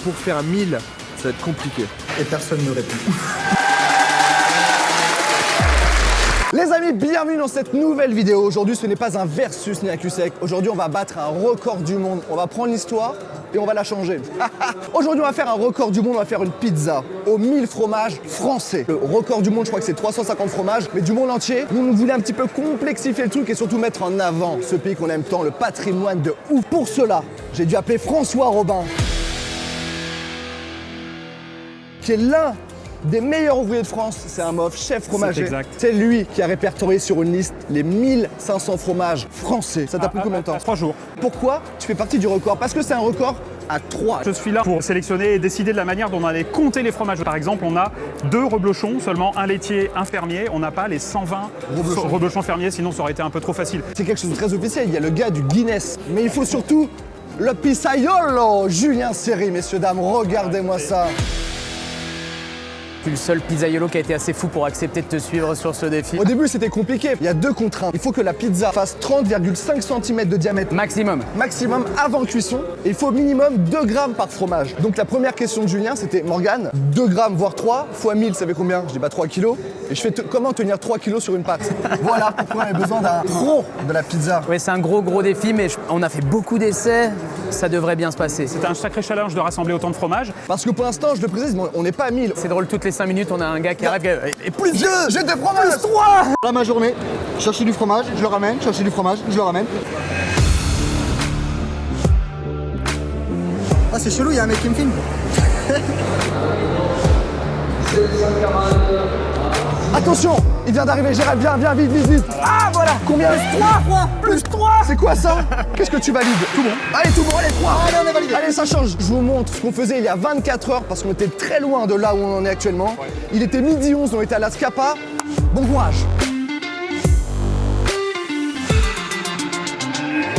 Pour faire un 1000, ça va être compliqué. Et personne ne répond. Les amis, bienvenue dans cette nouvelle vidéo. Aujourd'hui, ce n'est pas un versus ni un cul sec. Aujourd'hui, on va battre un record du monde. On va prendre l'histoire et on va la changer. Aujourd'hui, on va faire un record du monde. On va faire une pizza aux 1000 fromages français. Le record du monde, je crois que c'est 350 fromages, mais du monde entier. Nous, on voulait un petit peu complexifier le truc et surtout mettre en avant ce pays qu'on aime tant, le patrimoine de ouf. Pour cela, j'ai dû appeler François Robin, qui est l'un des meilleurs ouvriers de France. C'est un mof, chef fromager. C'est lui qui a répertorié sur une liste les 1500 fromages français. Ça t'a pris combien de temps? 3 jours. Pourquoi tu fais partie du record? Parce que c'est un record à 3. Je suis là pour sélectionner et décider de la manière dont on allait compter les fromages. Par exemple, on a 2 reblochons, seulement un laitier, un fermier. On n'a pas les 120 reblochons fermiers, sinon ça aurait été un peu trop facile. C'est quelque chose de très officiel. Il y a le gars du Guinness. Mais il faut surtout le pizzaiolo, Julien Seri, messieurs, dames. Regardez-moi ça. Je suis le seul pizzaiolo qui a été assez fou pour accepter de te suivre sur ce défi. Au début, c'était compliqué. Il y a 2 contraintes. Il faut que la pizza fasse 30,5 cm de diamètre Maximum. maximum avant cuisson. Et il faut au minimum 2 grammes par fromage. Donc la première question de Julien, c'était Morgane, 2 grammes voire 3 fois 1000, ça fait combien? Je dis 3 kilos. Et je fais comment tenir 3 kilos sur une pâte? Voilà pourquoi on a besoin d'un pro de la pizza. Oui, c'est un gros défi, mais on a fait beaucoup d'essais. Ça devrait bien se passer. C'était un sacré challenge de rassembler autant de fromages. Parce que pour l'instant, je le précise, on n'est pas à 1000. C'est drôle, toutes les 5 minutes, on a un gars qui arrive et plus 2, j'ai des fromages, 3. Voilà ma journée. Chercher du fromage, je le ramène. Chercher du fromage, je le ramène. Ah, c'est chelou, il y a un mec qui me filme. Attention, il vient d'arriver, Gérald, viens, vite. Ah, voilà. Combien? Plus 3. C'est quoi ça? Qu'est-ce que tu valides? Tout bon. Allez, tout bon, allez, 3. Allez, on est validé. Allez, ça change. Je vous montre ce qu'on faisait il y a 24 heures parce qu'on était très loin de là où on en est actuellement. Il était midi 11, on était à la Scapa. Bon courage.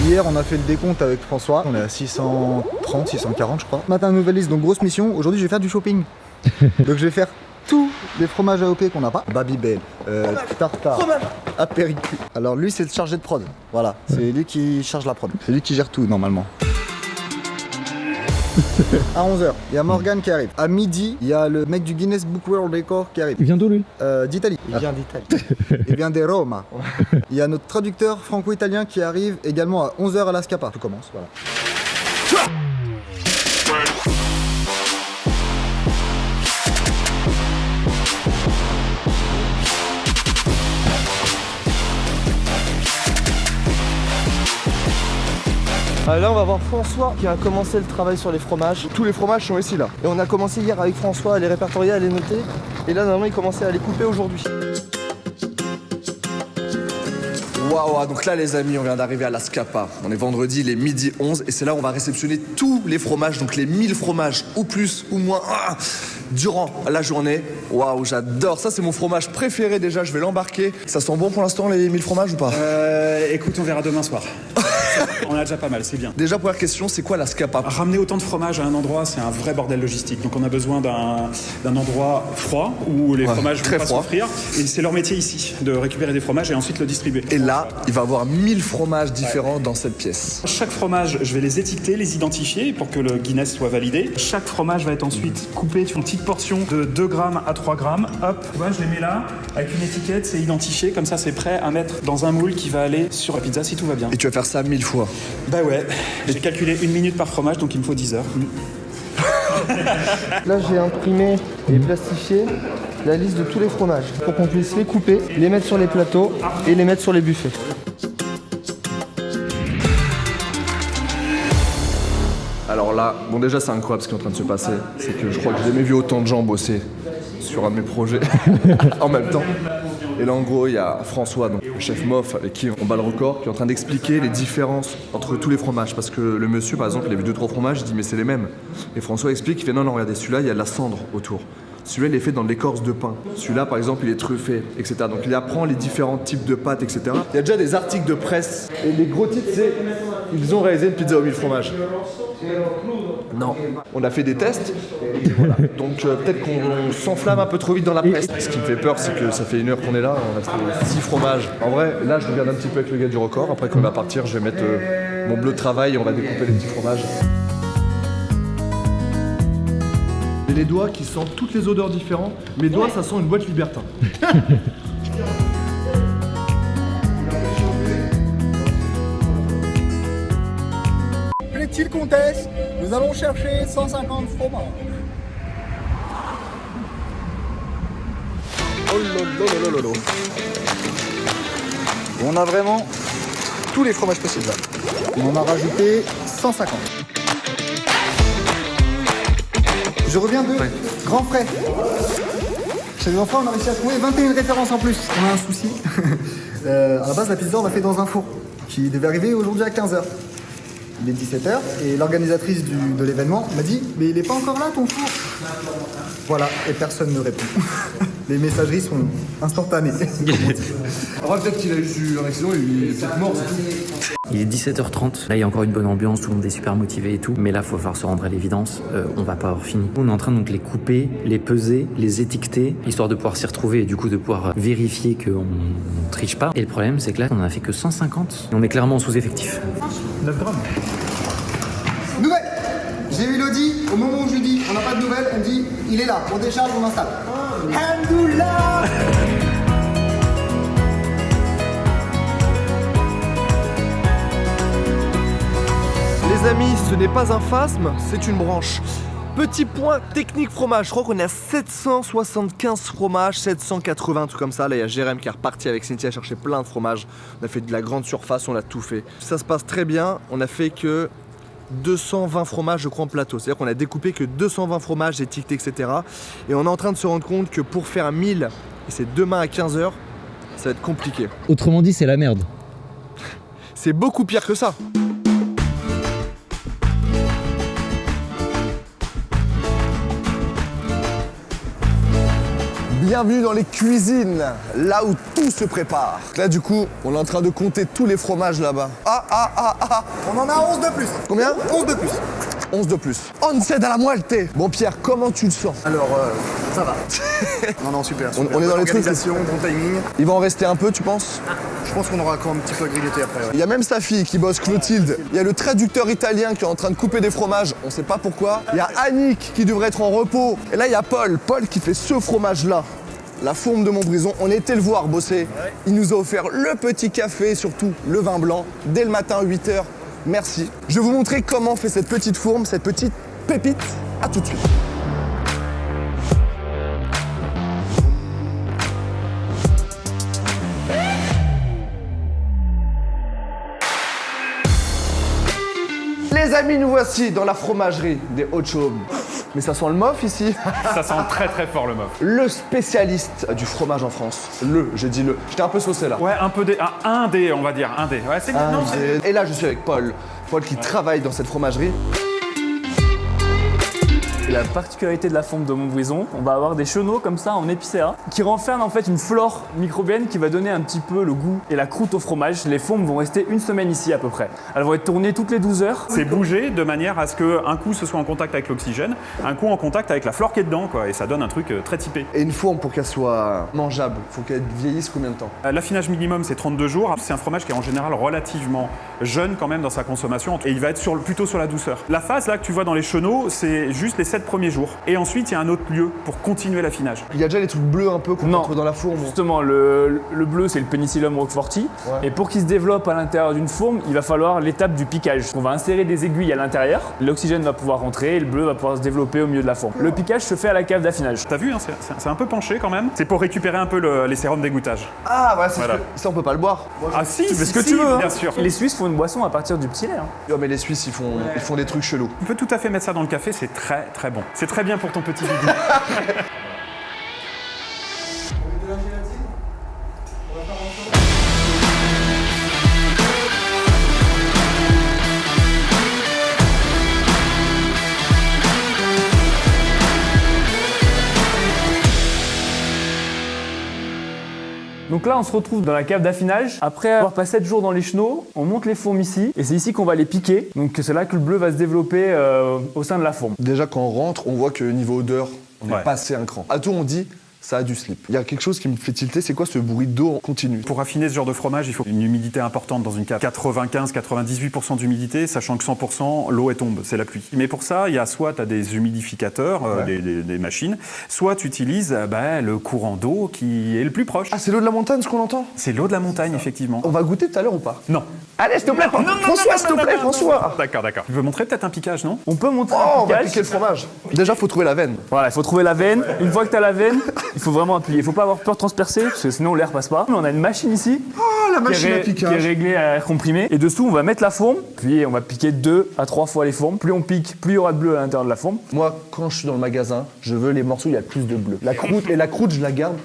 Hier, on a fait le décompte avec François. On est à 630, 640, je crois. Matin, nouvelle liste, donc grosse mission. Aujourd'hui, je vais faire du shopping. Donc, je vais faire tous les fromages AOP qu'on n'a pas. Babybel, tartare, apéricu. Alors, lui, c'est le chargé de prod. Voilà, c'est lui qui charge la prod. C'est lui qui gère tout, normalement. À 11h, il y a Morgane qui arrive. À midi, il y a le mec du Guinness Book World Record qui arrive. Il vient d'où lui? D'Italie. Il vient d'Italie. Il vient de Roma. Il y a notre traducteur franco-italien qui arrive également à 11h à la Scapa. Tout commence, voilà. Là, on va voir François qui a commencé le travail sur les fromages. Tous les fromages sont ici, là. Et on a commencé hier avec François à les répertorier, à les noter. Et là, normalement, il commençait à les couper aujourd'hui. Waouh, donc là les amis, on vient d'arriver à la Scapa. On est vendredi, il est midi 11 et c'est là où on va réceptionner tous les fromages, donc les 1000 fromages, ou plus, ou moins, durant la journée. Waouh, j'adore. Ça, c'est mon fromage préféré déjà, je vais l'embarquer. Ça sent bon pour l'instant les 1000 fromages ou pas? Écoute, on verra demain soir. On a déjà pas mal, c'est bien. Déjà, première question, c'est quoi la Scapa? Ramener autant de fromage à un endroit, c'est un vrai bordel logistique. Donc on a besoin d'un endroit froid où les fromages vont pas s'offrir. Et c'est leur métier ici, de récupérer des fromages et ensuite le distribuer. Et là, il va y avoir 1000 fromages différents dans cette pièce. Chaque fromage, je vais les étiqueter, les identifier pour que le Guinness soit validé. Chaque fromage va être ensuite coupé sur une petite portion de 2 grammes à 3 grammes. Hop, tu vois, je les mets là, avec une étiquette, c'est identifié. Comme ça, c'est prêt à mettre dans un moule qui va aller sur la pizza si tout va bien. Et tu vas faire ça 1000 fois? Bah ouais, j'ai calculé 1 minute par fromage, donc il me faut 10 heures. Là, j'ai imprimé et plastifié la liste de tous les fromages pour qu'on puisse les couper, les mettre sur les plateaux et les mettre sur les buffets. Alors là, bon déjà c'est incroyable ce qui est en train de se passer. C'est que je crois que j'ai jamais vu autant de gens bosser sur un de mes projets en même temps. Et là en gros il y a François, donc le chef MOF avec qui on bat le record, qui est en train d'expliquer les différences entre tous les fromages. Parce que le monsieur par exemple il a vu 2-3 fromages, il dit mais c'est les mêmes. Et François explique, il fait non regardez celui-là il y a de la cendre autour. Celui-là il est fait dans de l'écorce de pain. Celui-là par exemple il est truffé, etc. Donc il apprend les différents types de pâtes, etc. Il y a déjà des articles de presse. Et les gros titres c'est ils ont réalisé une pizza aux 1000 fromages. Non. On a fait des tests. Voilà. Donc peut-être qu'on s'enflamme un peu trop vite dans la presse. Ce qui me fait peur, c'est que ça fait 1 heure qu'on est là, on reste 6 fromages. En vrai, là je regarde un petit peu avec le gars du record. Après qu'on va partir, je vais mettre mon bleu de travail et on va découper les petits fromages. Et les doigts qui sentent toutes les odeurs différentes. Mes doigts, ça sent une boîte Libertin. Plaît-il comtesse, nous allons chercher 150 fromages. Oh lolo. On a vraiment tous les fromages possibles. On en a rajouté 150. Je reviens de Grand Frais. Chez les enfants, on a réussi à trouver 21 références en plus. On a un souci. À la base, la pizza, on l'a fait dans un four qui devait arriver aujourd'hui à 15h. Il est 17h et l'organisatrice de l'événement m'a dit « Mais il n'est pas encore là ton four ?» Voilà, et personne ne répond. Les messageries sont instantanées. Après, peut-être qu'il a eu un accident, il est peut-être mort, c'est tout. Il est 17h30, là il y a encore une bonne ambiance, tout le monde est super motivé et tout, mais là il va falloir se rendre à l'évidence, on va pas avoir fini. On est en train de donc les couper, les peser, les étiqueter, histoire de pouvoir s'y retrouver et du coup de pouvoir vérifier qu'on ne triche pas. Et le problème c'est que là on en a fait que 150, on est clairement en sous-effectif. 9 grammes. Nouvelle. J'ai eu Elodie, au moment où je lui dis on n'a pas de nouvelles, elle me dit il est là, on décharge, on installe. Alhamdoulilah. Les amis, ce n'est pas un phasme, c'est une branche. Petit point technique fromage, je crois qu'on est à 775 fromages, 780, tout comme ça. Là, il y a Jérém qui est reparti avec Cynthia chercher plein de fromages. On a fait de la grande surface, on a tout fait. Ça se passe très bien, on a fait que 220 fromages, je crois, en plateau. C'est-à-dire qu'on a découpé que 220 fromages, étiquetés, etc. Et on est en train de se rendre compte que pour faire 1000, et c'est demain à 15h, ça va être compliqué. Autrement dit, c'est la merde. C'est beaucoup pire que ça. Bienvenue dans les cuisines, là où tout se prépare. Là du coup, on est en train de compter tous les fromages là-bas. On en a 11 de plus. Combien? 11 de plus. 11 de plus. On sait dans la moelle. Bon Pierre, comment tu le sens? Alors, ça va. Non, super. On est dans les trucs. Bon timing. Il va en rester un peu, tu penses? Je pense qu'on aura encore un petit peu grillé après. Il y a même sa fille qui bosse, Clotilde. Il y a le traducteur italien qui est en train de couper des fromages, on sait pas pourquoi. Il y a Annick qui devrait être en repos. Et là, il y a Paul qui fait ce fromage-là. La fourme de Montbrison, on était le voir bosser. Il nous a offert le petit café, surtout le vin blanc, dès le matin, 8h. Merci. Je vais vous montrer comment on fait cette petite fourme, cette petite pépite. À tout de suite. Les amis, nous voici dans la fromagerie des Hautes-Chaumes. Mais ça sent le mof ici. Ça sent très très fort le mof. Le spécialiste du fromage en France. J'ai dit le. J'étais un peu saucé là. Ouais, un peu un dé, on va dire, un dé. Ouais, c'est bien. Non, c'est... Et là, je suis avec Paul. Paul qui travaille dans cette fromagerie. La particularité de la fourme de Montbrison, on va avoir des chenaux comme ça en épicéa qui renferment en fait une flore microbienne qui va donner un petit peu le goût et la croûte au fromage. Les fourmes vont rester une semaine ici à peu près. Elles vont être tournées toutes les 12 heures. C'est bougé de manière à ce qu'un coup ce soit en contact avec l'oxygène, un coup en contact avec la flore qui est dedans, quoi. Et ça donne un truc très typé. Et une fourme, pour qu'elle soit mangeable, faut qu'elle vieillisse combien de temps? L'affinage minimum c'est 32 jours. C'est un fromage qui est en général relativement jeune quand même dans sa consommation et il va être plutôt sur la douceur. La phase là que tu vois dans les chenaux, c'est juste les 7 premiers jours. Et ensuite, il y a un autre lieu pour continuer l'affinage. Il y a déjà les trucs bleus un peu qu'on Non. retrouve dans la fourme. Justement, le bleu c'est le Penicillium roqueforti. Ouais. Et pour qu'il se développe à l'intérieur d'une fourme, il va falloir l'étape du piquage. On va insérer des aiguilles à l'intérieur, l'oxygène va pouvoir rentrer et le bleu va pouvoir se développer au milieu de la fourme. Le piquage se fait à la cave d'affinage. T'as vu, hein, c'est un peu penché quand même. C'est pour récupérer un peu les sérums d'égouttage. Ah ouais, c'est Voilà. ça on peut pas le boire. Ah si, Tu fais ce que si, tu veux, hein. bien sûr. Les Suisses font une boisson à partir du petit lait. Hein. Non mais les Suisses ils font des trucs chelous. Tu peux tout à fait mettre ça dans le café, c'est très très bon. C'est très bien pour ton petit bébé. Donc là, on se retrouve dans la cave d'affinage. Après avoir passé 7 jours dans les chenaux, on monte les fourmes ici et c'est ici qu'on va les piquer. Donc c'est là que le bleu va se développer au sein de la fourme. Déjà quand on rentre, on voit que niveau odeur, on est Ouais. passé un cran. À tout on dit ça a du slip. Il y a quelque chose qui me fait tilter, c'est quoi ce bruit d'eau continu? Pour affiner ce genre de fromage, il faut une humidité importante dans une cave. 95-98% d'humidité, sachant que 100%, l'eau elle tombe, c'est la pluie. Mais pour ça, il y a soit tu as des humidificateurs, des machines, soit tu utilises le courant d'eau qui est le plus proche. Ah, c'est l'eau de la montagne ce qu'on entend? C'est l'eau de la montagne, effectivement. On va goûter tout à l'heure ou pas? Non. Allez, s'il te plaît, François, s'il te plaît, François. D'accord. Tu veux montrer peut-être un piquage, non? On peut montrer Oh, un on va piquage. piquer le fromage. Déjà, faut trouver la veine. Voilà, il faut trouver la veine. Une fois que tu as la veine, il faut vraiment appuyer. Il faut pas avoir peur de transpercer, parce que sinon l'air passe pas. On a une machine ici. Oh, la machine à qui est piquage. réglée à air comprimé. Et dessous, on va mettre la fourme. Puis on va piquer 2 à 3 fois les fourmes. Plus on pique, plus il y aura de bleu à l'intérieur de la fourme. Moi, quand je suis dans le magasin, je veux les morceaux où il y a le plus de bleu. La croûte, je la garde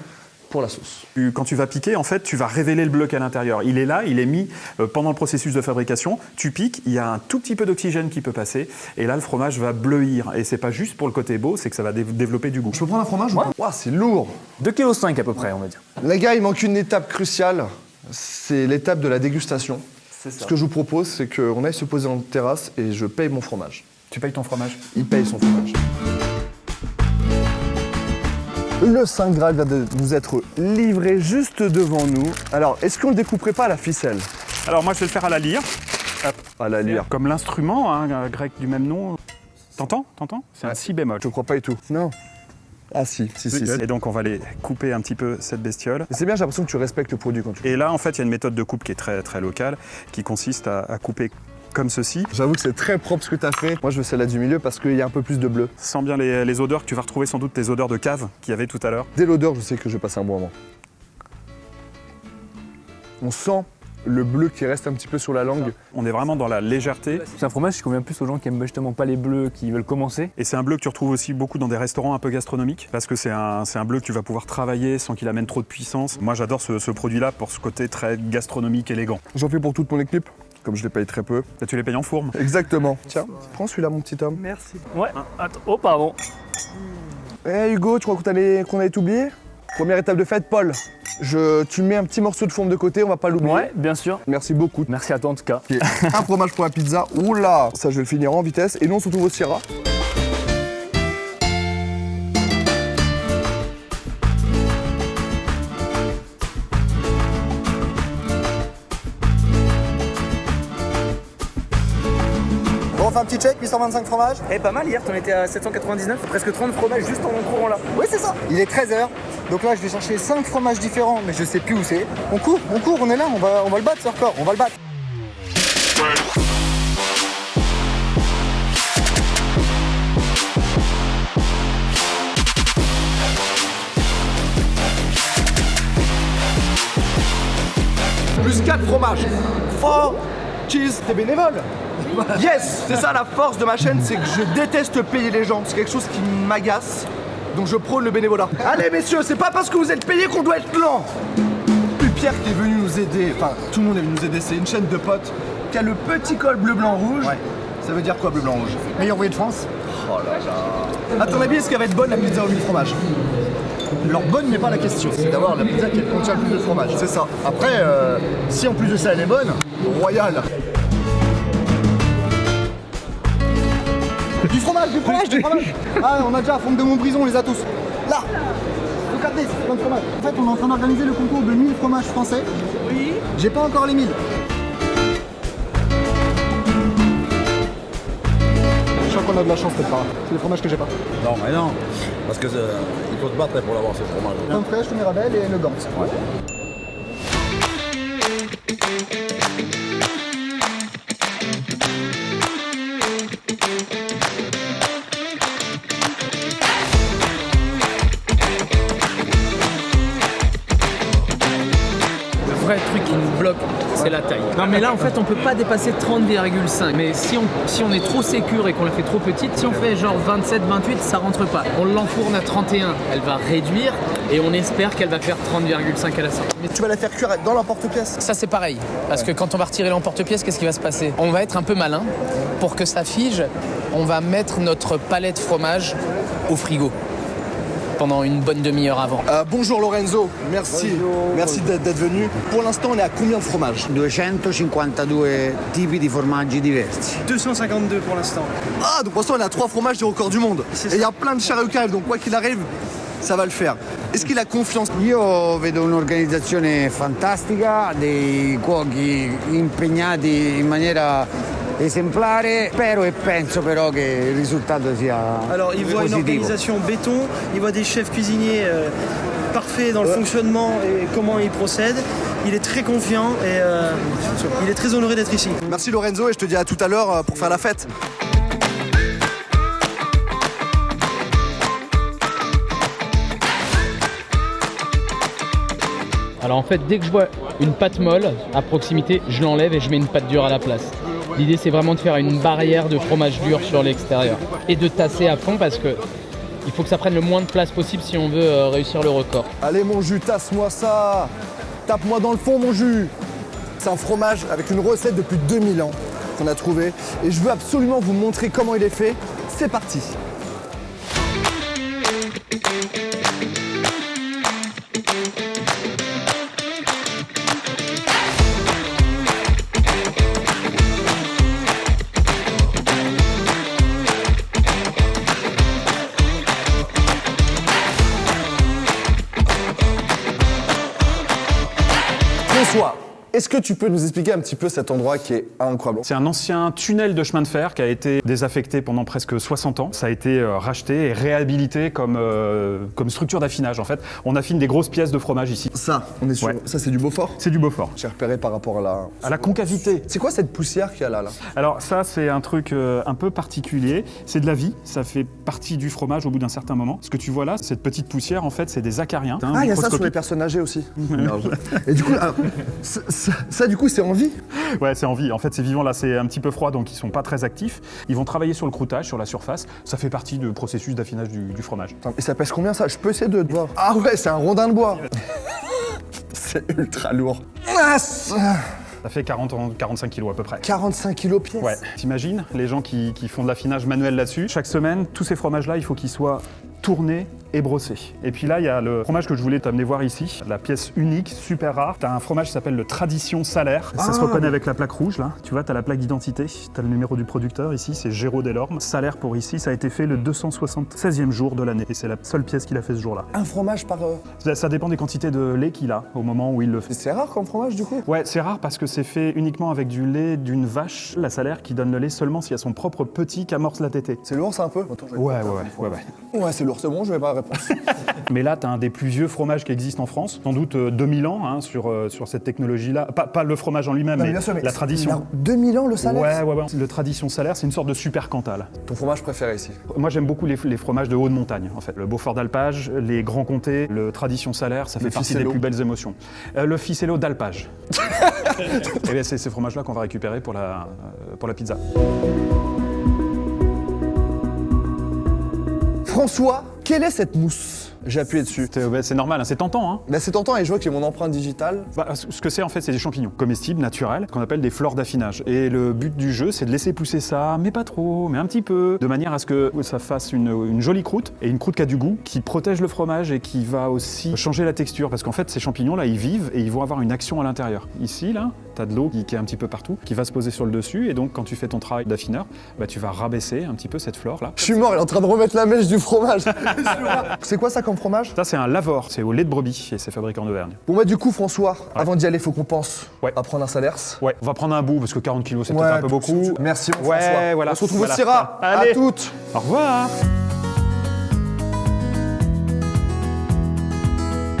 pour la sauce. Quand tu vas piquer, en fait, tu vas révéler le bleu qu'il y a à l'intérieur. Il est là, il est mis pendant le processus de fabrication. Tu piques, il y a un tout petit peu d'oxygène qui peut passer. Et là, le fromage va bleuir. Et c'est pas juste pour le côté beau, c'est que ça va développer du goût. Je peux prendre un fromage ou pas? Ouah, c'est lourd. 2,5 kg à peu près, on va dire. Les gars, il manque une étape cruciale. C'est l'étape de la dégustation. C'est ça. Ce que je vous propose, c'est qu'on aille se poser en terrasse et je paye mon fromage. Tu payes ton fromage? Il paye son fromage. Le Saint Graal vient de nous être livré juste devant nous. Alors, est-ce qu'on ne découperait pas à la ficelle? Alors moi, je vais le faire à la lyre. Hop. À la lyre. Comme l'instrument grec du même nom. T'entends? C'est un si bémol. Je crois pas du tout. Non. Ah si. Et donc on va aller couper un petit peu cette bestiole. C'est bien, j'ai l'impression que tu respectes le produit quand tu... Et là, en fait, il y a une méthode de coupe qui est très, très locale, qui consiste à couper comme ceci. J'avoue que c'est très propre ce que tu as fait. Moi, je veux celle-là du milieu parce qu'il y a un peu plus de bleu. Sens bien les odeurs que tu vas retrouver sans doute, tes odeurs de cave qu'il y avait tout à l'heure. Dès l'odeur, je sais que je vais passer un bon moment. On sent le bleu qui reste un petit peu sur la langue. On est vraiment dans la légèreté. C'est un fromage qui convient plus aux gens qui aiment justement pas les bleus, qui veulent commencer. Et c'est un bleu que tu retrouves aussi beaucoup dans des restaurants un peu gastronomiques, parce que c'est un bleu que tu vas pouvoir travailler sans qu'il amène trop de puissance. Moi, j'adore ce produit-là pour ce côté très gastronomique, élégant. J'en fais pour toute mon équipe, comme je les paye très peu. Là, tu les payes en fourme. Exactement. Tiens, prends celui-là, mon petit homme. Merci. Ouais, attends. Oh, pardon. Eh Hugo, tu crois qu'on allait t'oublier? Première étape de fête, Paul. Tu mets un petit morceau de fourme de côté, on va pas l'oublier. Ouais, bien sûr. Merci beaucoup. Merci à toi en tout cas. Ok. Un fromage pour la pizza. Oula, ça je vais le finir en vitesse. Et nous on se retrouve au Sierra. Bon, on fait un petit check, 825 fromages. Eh, pas mal, hier t'en étais à 799, presque 30 fromages juste en courant là. Oui, c'est ça. Il est 13h. Donc là, je vais chercher 5 fromages différents, mais je sais plus où c'est. On court, on est là, on va le battre ce record, on va le battre. Plus 4 fromages. 4 cheese. T'es bénévole. Yes. C'est ça la force de ma chaîne, c'est que je déteste payer les gens. C'est quelque chose qui m'agace. Donc je prône le bénévolat. Allez messieurs, c'est pas parce que vous êtes payés qu'on doit être lent. Puis Pierre qui est venu nous aider, enfin tout le monde est venu nous aider, c'est une chaîne de potes qui a le petit col bleu blanc rouge. Ouais. Ça veut dire quoi bleu blanc rouge? Meilleur envoyé de France. Oh là là. À ton avis, est-ce qu'elle va être bonne la pizza au 1000 fromages? Alors bonne n'est pas la question, c'est d'avoir la pizza qui contient le plus de fromage. C'est ça. Après, si en plus de ça elle est bonne, Royal. du fromage. Ah, on a déjà la forme de Montbrison, on les a tous. Là. Regardez, c'est plein de fromage. En fait, on est en train d'organiser le concours de 1000 fromages français. Oui. J'ai pas encore les 1000. Je crois qu'on a de la chance peut-être pas. C'est les fromages que j'ai pas. Non, mais non, parce que il faut se battre pour l'avoir, ce fromage. Crème fraîche, le Mirabelle et le Gant. Ouais. Le vrai truc qui nous bloque, c'est la taille. Non mais là en fait on peut pas dépasser 30,5. Mais si on est trop sécure et qu'on la fait trop petite, si on fait genre 27, 28, ça rentre pas. On l'enfourne à 31, elle va réduire et on espère qu'elle va faire 30,5 à la sortie. Mais tu vas la faire cuire dans l'emporte-pièce. Ça c'est pareil, parce que quand on va retirer l'emporte-pièce, qu'est-ce qui va se passer? On va être un peu malin. Pour que ça fige, on va mettre notre palette de fromage au frigo pendant une bonne demi-heure avant. Bonjour Lorenzo, merci. Merci d'être venu. Pour l'instant, on est à combien de fromages? 252 tipi di formaggi diversi. 252 pour l'instant. Ah, donc pour l'instant, on est à 3 fromages du record du monde. Et il y a plein de chariots qui arrivent, donc quoi qu'il arrive, ça va le faire. Est-ce qu'il a confiance? Io vedo un'organizzazione fantastica, dei cuochi impegnati in maniera esemplare. Spero e penso però che il risultato sia Alors, il voit une positivo. organisation béton, il voit des chefs cuisiniers parfaits dans le fonctionnement et comment ils procèdent. Il est très confiant et il est très honoré d'être ici. Merci Lorenzo et je te dis à tout à l'heure pour faire la fête. Alors en fait, dès que je vois une pâte molle à proximité, je l'enlève et je mets une pâte dure à la place. L'idée, c'est vraiment de faire une barrière de fromage dur sur l'extérieur et de tasser à fond parce que il faut que ça prenne le moins de place possible si on veut réussir le record. Allez mon jus, tasse-moi ça. Tape-moi dans le fond mon jus. C'est un fromage avec une recette depuis 2000 ans qu'on a trouvé et je veux absolument vous montrer comment il est fait. C'est parti. François, est-ce que tu peux nous expliquer un petit peu cet endroit qui est incroyable? C'est un ancien tunnel de chemin de fer qui a été désaffecté pendant presque 60 ans. Ça a été racheté et réhabilité comme structure d'affinage en fait. On affine des grosses pièces de fromage ici. Ça, on est sûr. Ouais. Ça, c'est du Beaufort? C'est du Beaufort. J'ai repéré par rapport à la concavité. C'est quoi cette poussière qu'il y a là? Alors ça, c'est un truc un peu particulier. C'est de la vie. Ça fait partie du fromage au bout d'un certain moment. Ce que tu vois là, cette petite poussière, en fait, c'est des acariens. Ah, il y a ça sur les personnes âgées aussi. Et du coup, alors, ça, du coup, c'est en vie? Ouais, c'est en vie. En fait, c'est vivant là, c'est un petit peu froid, donc ils sont pas très actifs. Ils vont travailler sur le croûtage, sur la surface. Ça fait partie du processus d'affinage du fromage. Et ça pèse combien ça? Je peux essayer de voir. Ah ouais, c'est un rondin de bois. C'est ultra lourd. Ça fait 45 kilos à peu près. 45 kilos pièce. Ouais. T'imagines les gens qui font de l'affinage manuel là-dessus. Chaque semaine, tous ces fromages-là, il faut qu'ils soient tournés et brossés. Et puis là, il y a le fromage que je voulais t'amener voir ici, la pièce unique, super rare. T'as un fromage qui s'appelle le Tradition Salaire. Ça se reconnaît avec la plaque rouge là. Tu vois, t'as la plaque d'identité, t'as le numéro du producteur ici, c'est Géraud Delorme. Salaire pour ici, ça a été fait le 276e jour de l'année. Et c'est la seule pièce qu'il a fait ce jour-là. Un fromage par... Ça dépend des quantités de lait qu'il a au moment où il le fait. C'est rare comme fromage du coup? Ouais, c'est rare parce que c'est fait uniquement avec du lait d'une vache, la Salaire, qui donne le lait seulement s'il y a son propre petit qu'amorce la tétée. C'est lourd ça un peu? Attends, Ouais, Ouais, c'est lourd, c'est bon, je vais pas répondre. Mais là, tu as un des plus vieux fromages qui existe en France, sans doute 2000 ans hein, sur cette technologie-là. Pas le fromage en lui-même, mais la tradition. 2000 ans le Salaire? Ouais. Le Tradition Salaire, c'est une sorte de super Cantal. Ton fromage préféré ici? Moi, j'aime beaucoup les fromages de haute montagne, en fait. Le Beaufort d'Alpage, les Grands Comtés, le Tradition Salaire, ça fait partie des plus belles émotions. Le Ficello d'Alpage. Et bien, c'est ces fromages-là qu'on va récupérer pour la pizza. François, quelle est cette mousse? J'ai appuyé dessus. C'est normal, hein, c'est tentant. Hein. Bah, c'est tentant et je vois que j'ai mon empreinte digitale. Ce que c'est en fait, c'est des champignons comestibles, naturels, qu'on appelle des flores d'affinage. Et le but du jeu, c'est de laisser pousser ça, mais pas trop, mais un petit peu, de manière à ce que ça fasse une jolie croûte, et une croûte qui a du goût, qui protège le fromage et qui va aussi changer la texture. Parce qu'en fait, ces champignons-là, ils vivent et ils vont avoir une action à l'intérieur. Ici, là, t'as de l'eau qui est un petit peu partout, qui va se poser sur le dessus, et donc quand tu fais ton travail d'affineur, bah, tu vas rabaisser un petit peu cette flore-là. Je suis mort, il est en train de remettre la mèche du fromage. C'est quoi ça comme fromage? Ça, c'est un lavore, c'est au lait de brebis et c'est fabriqué en Auvergne. Bon bah du coup François, avant d'y aller, faut qu'on pense Ouais. à prendre un Salers. Ouais, on va prendre un bout parce que 40 kilos c'est peut-être un peu beaucoup. Merci mon Ouais, François. voilà. On se retrouve Voilà. au Syrah. Allez. À toutes. Au revoir.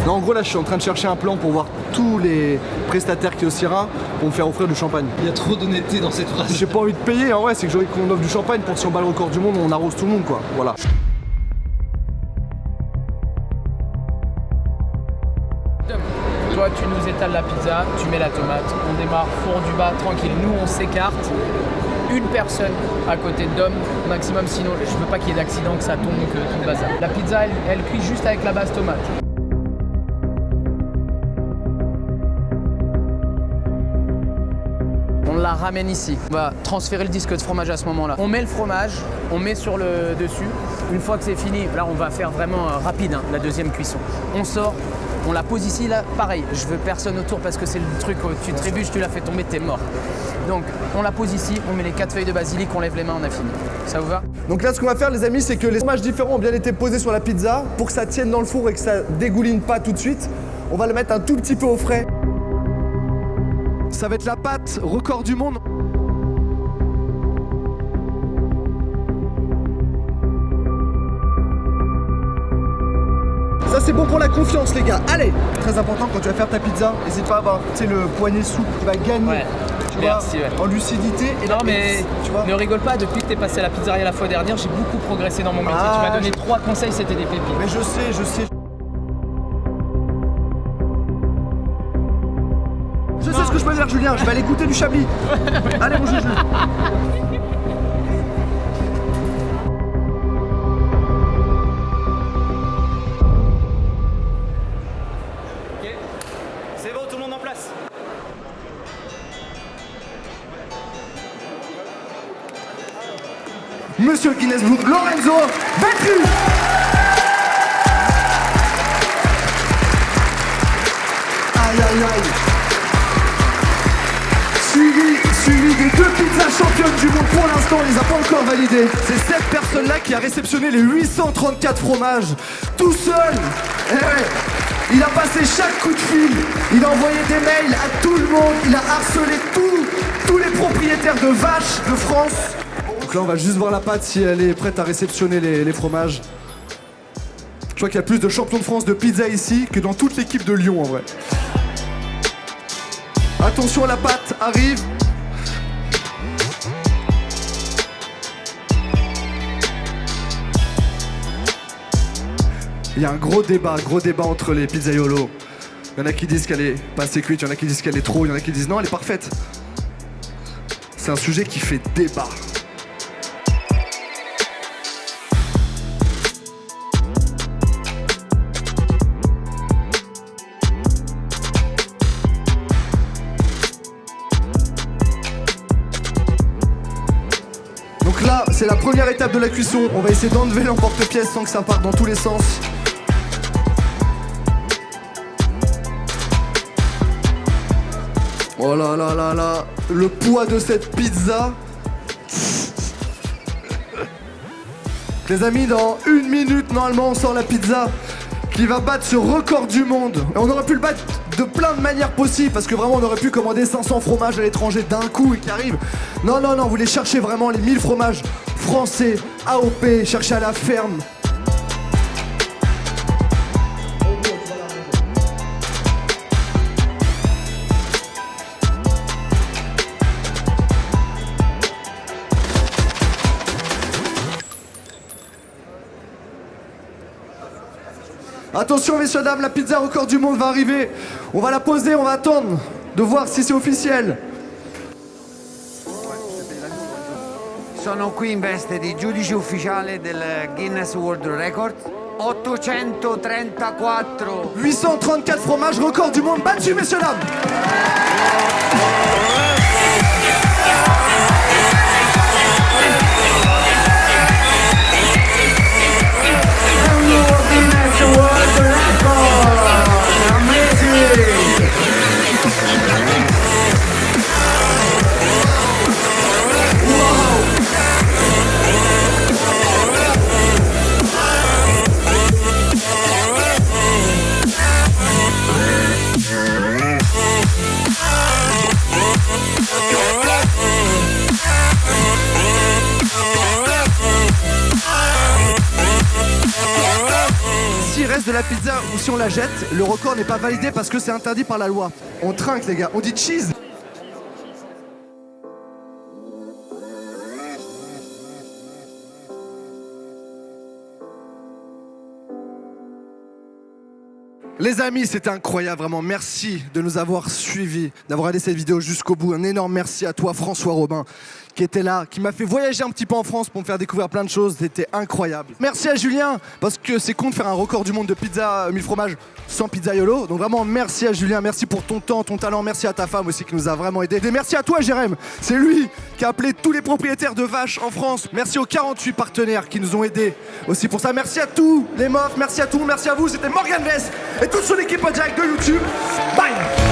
Là, en gros, là, je suis en train de chercher un plan pour voir tous les prestataires qui est au Syrah pour me faire offrir du champagne. Il y a trop d'honnêteté dans cette phrase. J'ai pas envie de payer, en vrai, c'est que j'ai envie qu'on offre du champagne pour que si on bat le record du monde, on arrose tout le monde, quoi. Voilà. Toi, tu nous étales la pizza, tu mets la tomate, on démarre four du bas, tranquille. Nous, on s'écarte. Une personne à côté de Dom, maximum, sinon je veux pas qu'il y ait d'accident, que ça tombe, que tout le bazar. La pizza, elle cuit juste avec la base tomate. On la ramène ici. On va transférer le disque de fromage à ce moment-là. On met le fromage, on met sur le dessus. Une fois que c'est fini, là on va faire vraiment rapide, hein, la deuxième cuisson. On sort, on la pose ici, là, pareil. Je veux personne autour parce que c'est le truc où tu trébuches, tu l'as fait tomber, t'es mort. Donc on la pose ici, on met les 4 feuilles de basilic, on lève les mains, on a fini. Ça vous va? Donc là, ce qu'on va faire, les amis, c'est que les fromages différents ont bien été posés sur la pizza. Pour que ça tienne dans le four et que ça dégouline pas tout de suite, on va le mettre un tout petit peu au frais. Ça va être la pâte record du monde. Ça c'est bon pour la confiance les gars, allez. Très important quand tu vas faire ta pizza, n'hésite pas à avoir le poignet souple qui va gagner. Ouais. Tu vois, en lucidité. Et non mais tu vois, ne rigole pas, depuis que t'es passé à la pizzeria la fois dernière, j'ai beaucoup progressé dans mon métier. Tu m'as donné 3 conseils, c'était des pépites. Mais je sais. Je sais ce que je peux faire Julien, je vais aller goûter du chablis. Allez mon Juju. C'est bon, tout le monde en place. Monsieur Guinness Book, Lorenzo, vaincu. Aïe aïe aïe. Suivi des 2 pizzas championnes du monde pour l'instant, on les a pas encore validées. C'est cette personne-là qui a réceptionné les 834 fromages, tout seul. Eh ouais. Il a passé chaque coup de fil, il a envoyé des mails à tout le monde, il a harcelé tous les propriétaires de vaches de France. Donc là on va juste voir la pâte si elle est prête à réceptionner les fromages. Je crois qu'il y a plus de champions de France de pizza ici que dans toute l'équipe de Lyon en vrai. Attention, la pâte arrive. Il y a un gros débat entre les pizzaiolos. Il y en a qui disent qu'elle est pas assez cuite, il y en a qui disent qu'elle est trop, il y en a qui disent non, elle est parfaite. C'est un sujet qui fait débat. Donc là, c'est la première étape de la cuisson. On va essayer d'enlever l'emporte-pièce sans que ça parte dans tous les sens. Oh là là là là, le poids de cette pizza. Les amis, dans 1 minute, normalement, on sort la pizza qui va battre ce record du monde. Et on aurait pu le battre de plein de manières possibles, parce que vraiment, on aurait pu commander 500 fromages à l'étranger d'un coup et qui arrivent. Non, non, non, vous voulez chercher vraiment les 1000 fromages français, AOP, chercher à la ferme. Attention messieurs dames, la pizza record du monde va arriver. On va la poser, on va attendre de voir si c'est officiel. Sono qui in veste di giudice ufficiale del Guinness World Record. 834. 834 fromages record du monde battu messieurs dames. S'il reste de la pizza ou si on la jette, le record n'est pas validé parce que c'est interdit par la loi. On trinque les gars, on dit cheese. Les amis, c'était incroyable, vraiment. Merci de nous avoir suivis, d'avoir regardé cette vidéo jusqu'au bout. Un énorme merci à toi, François Robin, qui était là, qui m'a fait voyager un petit peu en France pour me faire découvrir plein de choses. C'était incroyable. Merci à Julien, parce que c'est con de faire un record du monde de pizza 1000 fromages sans pizzaiolo. Donc vraiment, merci à Julien, merci pour ton temps, ton talent. Merci à ta femme aussi qui nous a vraiment aidés. Et merci à toi, Jérém. C'est lui qui a appelé tous les propriétaires de vaches en France. Merci aux 48 partenaires qui nous ont aidés aussi pour ça. Merci à tous les mofs, merci à tout, merci à vous. C'était Morgan Vess et toute son équipe en direct de YouTube. Bye.